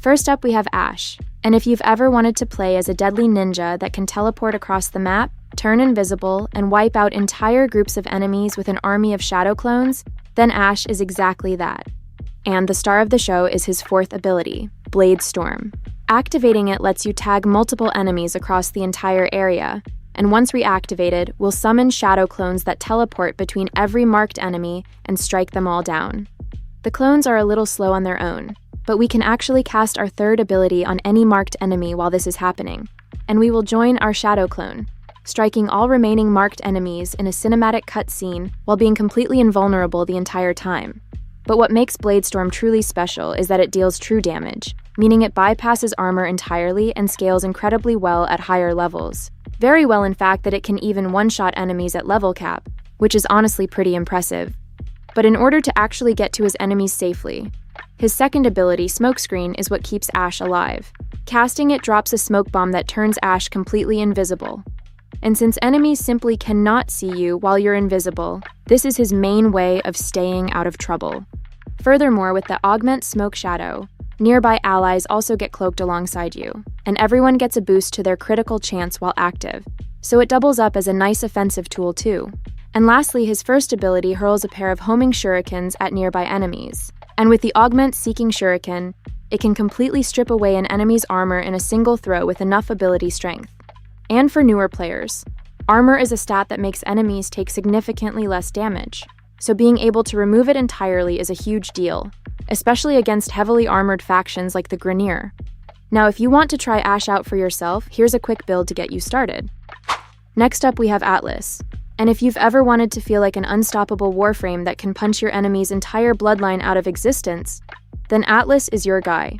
First up, we have Ashe. And if you've ever wanted to play as a deadly ninja that can teleport across the map, turn invisible, and wipe out entire groups of enemies with an army of shadow clones, then Ashe is exactly that. And the star of the show is his fourth ability, Blade Storm. Activating it lets you tag multiple enemies across the entire area, and once reactivated, will summon shadow clones that teleport between every marked enemy and strike them all down. The clones are a little slow on their own, but we can actually cast our third ability on any marked enemy while this is happening, and we will join our shadow clone, striking all remaining marked enemies in a cinematic cutscene while being completely invulnerable the entire time. But what makes Blade Storm truly special is that it deals true damage, meaning it bypasses armor entirely and scales incredibly well at higher levels. Very well, in fact, that it can even one-shot enemies at level cap, which is honestly pretty impressive. But in order to actually get to his enemies safely, his second ability, Smokescreen, is what keeps Ashe alive. Casting it drops a smoke bomb that turns Ashe completely invisible. And since enemies simply cannot see you while you're invisible, this is his main way of staying out of trouble. Furthermore, with the Augment Smoke Shadow, nearby allies also get cloaked alongside you, and everyone gets a boost to their critical chance while active, so it doubles up as a nice offensive tool too. And lastly, his first ability hurls a pair of homing shurikens at nearby enemies, and with the Augment Seeking Shuriken, it can completely strip away an enemy's armor in a single throw with enough ability strength. And for newer players, armor is a stat that makes enemies take significantly less damage, so being able to remove it entirely is a huge deal, especially against heavily armored factions like the Grineer. Now, if you want to try Ashe out for yourself, here's a quick build to get you started. Next up, we have Atlas. And if you've ever wanted to feel like an unstoppable Warframe that can punch your enemy's entire bloodline out of existence, then Atlas is your guy.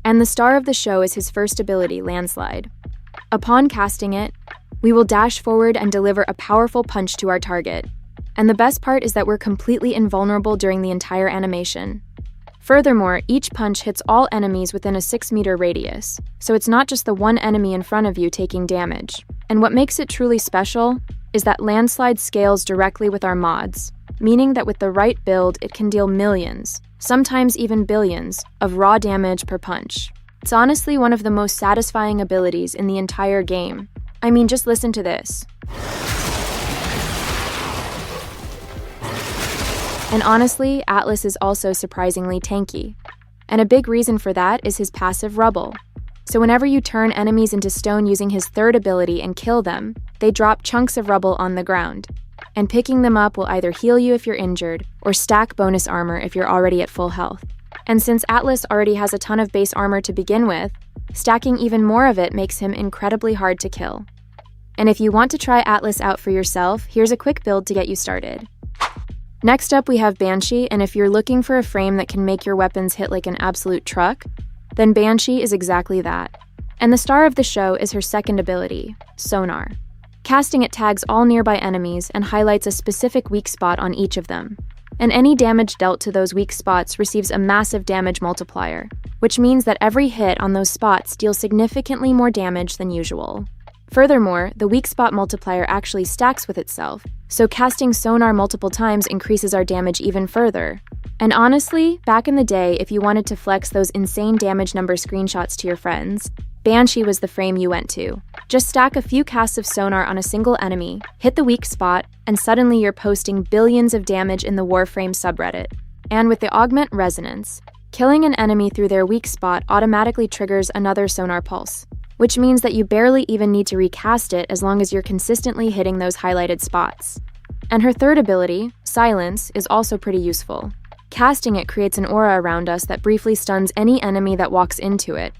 And the star of the show is his first ability, Landslide. Upon casting it, we will dash forward and deliver a powerful punch to our target. And the best part is that we're completely invulnerable during the entire animation. Furthermore, each punch hits all enemies within a 6-meter radius, so it's not just the one enemy in front of you taking damage. And what makes it truly special is that Landslide scales directly with our mods, meaning that with the right build, it can deal millions, sometimes even billions, of raw damage per punch. It's honestly one of the most satisfying abilities in the entire game. I mean, just listen to this. And honestly, Atlas is also surprisingly tanky. And a big reason for that is his passive Rubble. So whenever you turn enemies into stone using his third ability and kill them, they drop chunks of rubble on the ground. And picking them up will either heal you if you're injured, or stack bonus armor if you're already at full health. And since Atlas already has a ton of base armor to begin with, stacking even more of it makes him incredibly hard to kill. And if you want to try Atlas out for yourself, here's a quick build to get you started. Next up, we have Banshee, and if you're looking for a frame that can make your weapons hit like an absolute truck, then Banshee is exactly that. And the star of the show is her second ability, Sonar. Casting it tags all nearby enemies and highlights a specific weak spot on each of them. And any damage dealt to those weak spots receives a massive damage multiplier, which means that every hit on those spots deals significantly more damage than usual. Furthermore, the weak spot multiplier actually stacks with itself, so casting Sonar multiple times increases our damage even further. And honestly, back in the day, if you wanted to flex those insane damage number screenshots to your friends, Banshee was the frame you went to. Just stack a few casts of Sonar on a single enemy, hit the weak spot, and suddenly you're posting billions of damage in the Warframe subreddit. And with the Augment Resonance, killing an enemy through their weak spot automatically triggers another Sonar pulse, which means that you barely even need to recast it as long as you're consistently hitting those highlighted spots. And her third ability, Silence, is also pretty useful. Casting it creates an aura around us that briefly stuns any enemy that walks into it.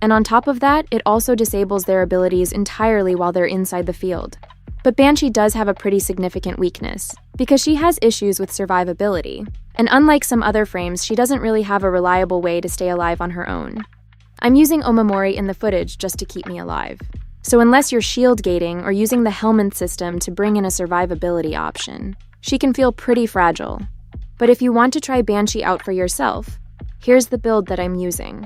And on top of that, it also disables their abilities entirely while they're inside the field. But Banshee does have a pretty significant weakness, because she has issues with survivability. And unlike some other frames, she doesn't really have a reliable way to stay alive on her own. I'm using Omamori in the footage just to keep me alive. So unless you're shield gating or using the Helmand system to bring in a survivability option, she can feel pretty fragile. But if you want to try Banshee out for yourself, here's the build that I'm using.